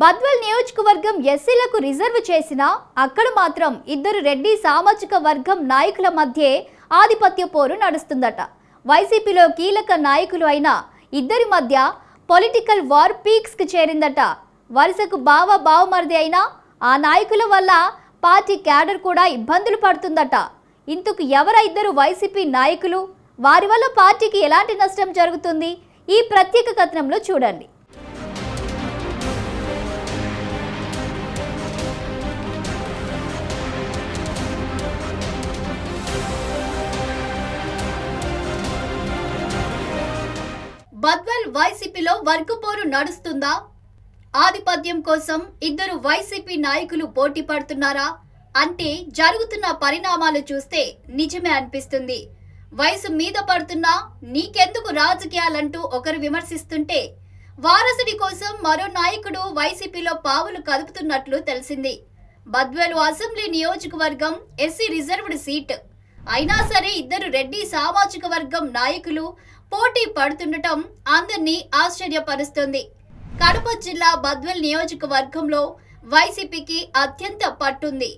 బద్వేల్ నియోజకవర్గం ఎస్సీలకు రిజర్వ్ చేసినా అక్కడ మాత్రం ఇద్దరు రెడ్డి సామాజిక వర్గం నాయకుల మధ్య ఆధిపత్య పోరు నడుస్తుందట. వైసీపీలో కీలక నాయకులు అయిన ఇద్దరి మధ్య పొలిటికల్ వార్ పీక్స్ కి చేరిందట. వరుసకు బావమరిది అయిన ఆ నాయకుల వల్ల పార్టీ క్యాడర్ కూడా ఇబ్బందులు పడుతుందట. ఇందుకు ఎవర ఇద్దరు వైసీపీ నాయకులు, వారి వల్ల పార్టీకి ఎలాంటి నష్టం జరుగుతుంది, ఈ ప్రత్యేక కథనంలో చూడండి. బద్వేల్ వైసీపీలో వర్గపోరు నడుస్తుందా? ఆధిపత్యం కోసం ఇద్దరు వైసీపీ నాయకులు పోటీ పడుతున్నారా అంటే జరుగుతున్న పరిణామాలు చూస్తే నిజమే అనిపిస్తుంది. వయసు మీద పడుతున్నా నీకెందుకు రాజకీయాలంటూ ఒకరు విమర్శిస్తుంటే వారసుడి కోసం మరో నాయకుడు వైసీపీలో పావులు కదుపుతున్నట్లు తెలిసింది. బద్వేలు అసెంబ్లీ నియోజకవర్గం ఎస్సీ రిజర్వ్డ్ సీట్ అయినా సరే ఇద్దరు రెడ్డి సామాజిక వర్గం నాయకులు పోటీ పడుతుండటం అందరినీ ఆశ్చర్యపరుస్తుంది. కడప జిల్లా బద్వేల్ నియోజకవర్గంలో వైసీపీకి అత్యంత పట్టుంది.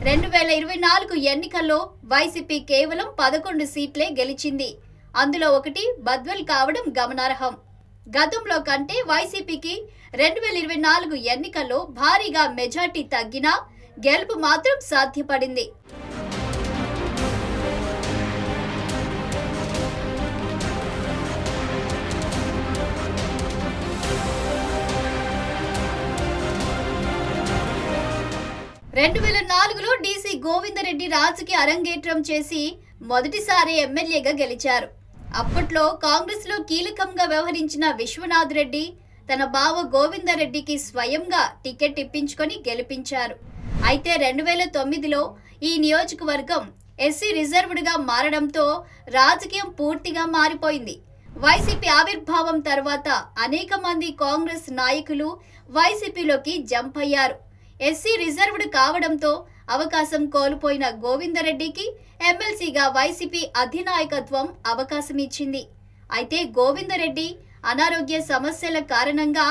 2024 ఎన్నికల్లో వైసీపీ కేవలం 11 సీట్లే గెలిచింది. అందులో ఒకటి బద్వేల్ కావడం గమనార్హం. గతంలో కంటే వైసీపీకి 2024 ఎన్నికల్లో భారీగా మెజార్టీ తగ్గినా గెలుపు మాత్రం సాధ్యపడింది. రెండు 2004లో డీసీ గోవిందరెడ్డి రాజకీయ అరంగేట్రం చేసి మొదటిసారి ఎమ్మెల్యేగా గెలిచారు. అప్పట్లో కాంగ్రెస్ లో కీలకంగా వ్యవహరించిన విశ్వనాథ్ రెడ్డి తన బావ గోవిందరెడ్డికి స్వయంగా టికెట్ ఇప్పించుకొని గెలిపించారు. అయితే 2009లో ఈ నియోజకవర్గం ఎస్సీ రిజర్వ్డ్ గా మారడంతో రాజకీయం పూర్తిగా మారిపోయింది. వైసీపీ ఆవిర్భావం తర్వాత అనేక మంది కాంగ్రెస్ నాయకులు వైసీపీలోకి జంప్ అయ్యారు. ఎస్సీ రిజర్వ్డ్ కావడంతో అవకాశం కోల్పోయిన గోవిందరెడ్డికి ఎమ్మెల్సీగా వైసీపీ అధినాయకత్వం అవకాశం ఇచ్చింది. అయితే గోవిందరెడ్డి అనారోగ్య సమస్యల కారణంగా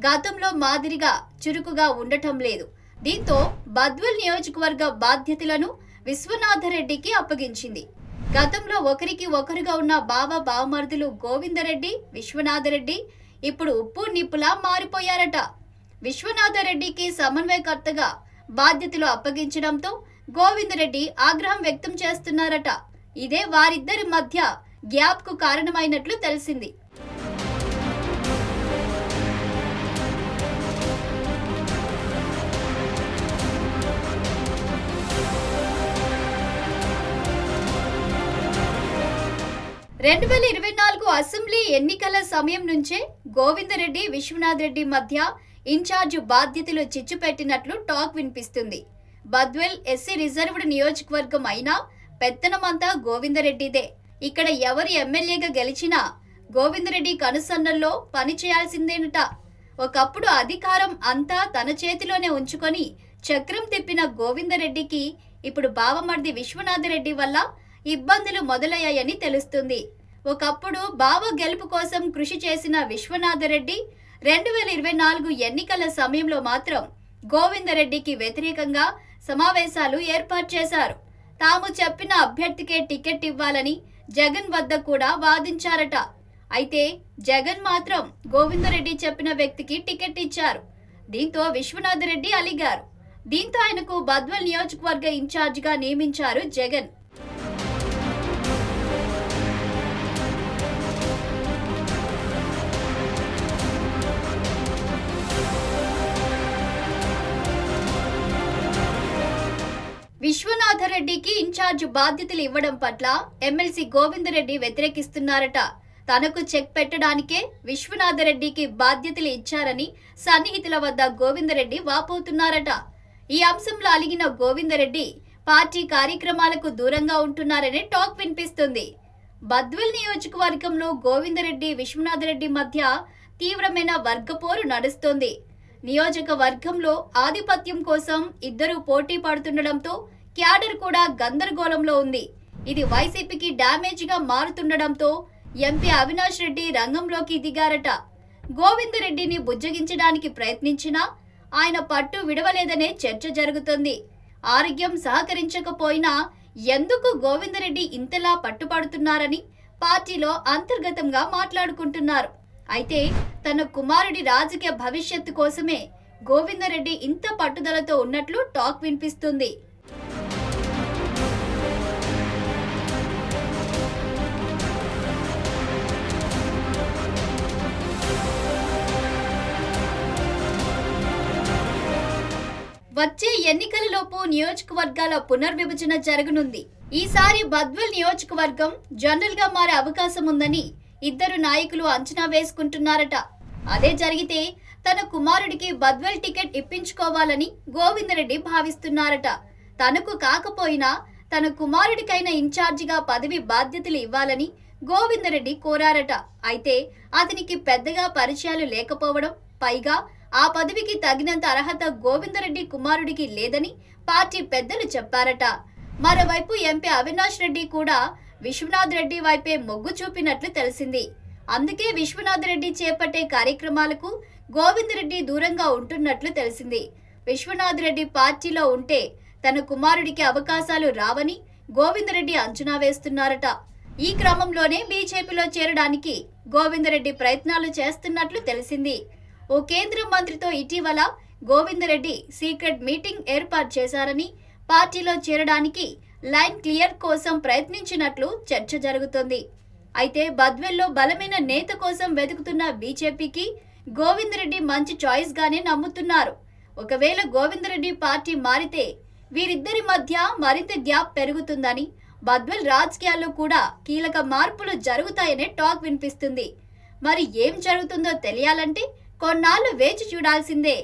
గతంలో మాదిరిగా చురుకుగా ఉండటం లేదు. దీంతో బద్వేల్ నియోజకవర్గ బాధ్యతలను విశ్వనాథరెడ్డికి అప్పగించింది. గతంలో ఒకరికి ఒకరుగా ఉన్న బావమరుదులు గోవిందరెడ్డి, విశ్వనాథరెడ్డి ఇప్పుడు ఉప్పు నిప్పులా మారిపోయారట. విశ్వనాథరెడ్డికి సమన్వయకర్తగా బాధ్యతలు అప్పగించడంతో గోవిందరెడ్డి ఆగ్రహం వ్యక్తం చేస్తున్నారట. ఇదే వారిద్దరి మధ్య గ్యాప్ కు కారణమైనట్లు తెలిసింది. రెండు 2024 అసెంబ్లీ ఎన్నికల సమయం నుంచే గోవిందరెడ్డి, విశ్వనాథరెడ్డి మధ్య ఇన్ఛార్జ్ బాధ్యతలు చిచ్చుపెట్టినట్లు టాక్ వినిపిస్తుంది. బద్వేల్ ఎస్సీ రిజర్వ్డ్ నియోజకవర్గం అయినా పెత్తనమంతా గోవిందరెడ్డిదే. ఇక్కడ ఎవరు ఎమ్మెల్యేగా గెలిచినా గోవిందరెడ్డి కనుసన్నల్లో పనిచేయాల్సిందేనట. ఒకప్పుడు అధికారం అంతా తన చేతిలోనే ఉంచుకొని చక్రం తిప్పిన గోవిందరెడ్డికి ఇప్పుడు బావమరిది విశ్వనాథరెడ్డి వల్ల ఇబ్బందులు మొదలయ్యాయని తెలుస్తుంది. ఒకప్పుడు బావ గెలుపు కోసం కృషి చేసిన విశ్వనాథరెడ్డి 2024 ఎన్నికల సమయంలో మాత్రం గోవిందరెడ్డికి వ్యతిరేకంగా సమావేశాలు ఏర్పాటు చేశారు. తాము చెప్పిన అభ్యర్థికే టికెట్ ఇవ్వాలని జగన్ వద్ద కూడా వాదించారట. అయితే జగన్ మాత్రం గోవిందరెడ్డి చెప్పిన వ్యక్తికి టికెట్ ఇచ్చారు. దీంతో విశ్వనాథరెడ్డి అలిగారు. దీంతో ఆయనకు బద్వేల్ నియోజకవర్గ ఇన్ఛార్జిగా నియమించారు జగన్. విశ్వనాథరెడ్డికి ఇన్ఛార్జ్ బాధ్యతలు ఇవ్వడం పట్ల ఎమ్మెల్సీ గోవిందరెడ్డి వ్యతిరేకిస్తున్నారట. తనకు చెక్ పెట్టడానికే విశ్వనాథరెడ్డికి బాధ్యతలు ఇచ్చారని సన్నిహితుల వద్ద గోవిందరెడ్డి వాపోతున్నారట. ఈ అంశంలో అలిగిన గోవిందరెడ్డి పార్టీ కార్యక్రమాలకు దూరంగా ఉంటున్నారనే టాక్ వినిపిస్తుంది. బద్వేల్ నియోజకవర్గంలో గోవిందరెడ్డి, విశ్వనాథరెడ్డి మధ్య తీవ్రమైన వర్గపోరు నడుస్తోంది. నియోజకవర్గంలో ఆధిపత్యం కోసం ఇద్దరు పోటీ పడుతుండడంతో క్యాడర్ కూడా గందరగోళంలో ఉంది. ఇది వైసీపీకి డ్యామేజ్ గా మారుతుండడంతో ఎంపీ అవినాష్ రెడ్డి రంగంలోకి దిగారట. గోవిందరెడ్డిని బుజ్జగించడానికి ప్రయత్నించినా ఆయన పట్టు విడవలేదనే చర్చ జరుగుతుంది. ఆరోగ్యం సహకరించకపోయినా ఎందుకు గోవిందరెడ్డి ఇంతలా పట్టుపడుతున్నారని పార్టీలో అంతర్గతంగా మాట్లాడుకుంటున్నారు. అయితే తన కుమారుడి రాజకీయ భవిష్యత్తు కోసమే గోవిందరెడ్డి ఇంత పట్టుదలతో ఉన్నట్లు టాక్ వినిపిస్తుంది. వచ్చే ఎన్నికలలోపు నియోజకవర్గాల పునర్విభజన జరగనుంది. ఈసారి బద్వేల్ నియోజకవర్గం జనరల్ గా మారే అవకాశం ఉందని ఇద్దరు నాయకులు అంచనా వేసుకుంటున్నారట. అదే జరిగితే తన కుమారుడికి బద్వేల్ టికెట్ ఇప్పించుకోవాలని గోవిందరెడ్డి భావిస్తున్నారట. తనకు కాకపోయినా తన కుమారుడికైన ఇన్ఛార్జిగా పదవి బాధ్యతలు ఇవ్వాలని గోవిందరెడ్డి కోరారట. అయితే అతనికి పెద్దగా పరిచయాలు లేకపోవడం, పైగా ఆ పదవికి తగినంత అర్హత గోవిందరెడ్డి కుమారుడికి లేదని పార్టీ పెద్దలు చెప్పారట. మరోవైపు ఎంపీ అవినాష్ రెడ్డి కూడా విశ్వనాథ్ రెడ్డి వైపే మొగ్గు చూపినట్లు తెలిసింది. అందుకే విశ్వనాథ్ రెడ్డి చేపట్టే కార్యక్రమాలకు గోవిందరెడ్డి దూరంగా ఉంటున్నట్లు తెలిసింది. విశ్వనాథ్ రెడ్డి పార్టీలో ఉంటే తన కుమారుడికి అవకాశాలు రావని గోవిందరెడ్డి అంచనా వేస్తున్నారట. ఈ క్రమంలోనే బీజేపీలో చేరడానికి గోవిందరెడ్డి ప్రయత్నాలు చేస్తున్నట్లు తెలిసింది. ఓ కేంద్ర మంత్రితో ఇటీవల గోవిందరెడ్డి సీక్రెట్ మీటింగ్ ఏర్పాటు చేశారని, పార్టీలో చేరడానికి లైన్ క్లియర్ కోసం ప్రయత్నించినట్లు చర్చ జరుగుతోంది. అయితే బద్వేల్లో బలమైన నేత కోసం వెతుకుతున్న బీజేపీకి గోవిందరెడ్డి మంచి చాయిస్ గానే నమ్ముతున్నారు. ఒకవేళ గోవిందరెడ్డి పార్టీ మారితే వీరిద్దరి మధ్య మరింత గ్యాప్ పెరుగుతుందని, బద్వేల్ రాజకీయాల్లో కూడా కీలక మార్పులు జరుగుతాయనే టాక్ వినిపిస్తుంది. మరి ఏం జరుగుతుందో తెలియాలంటే కొన్నాళ్ళు వేచి చూడాల్సిందే.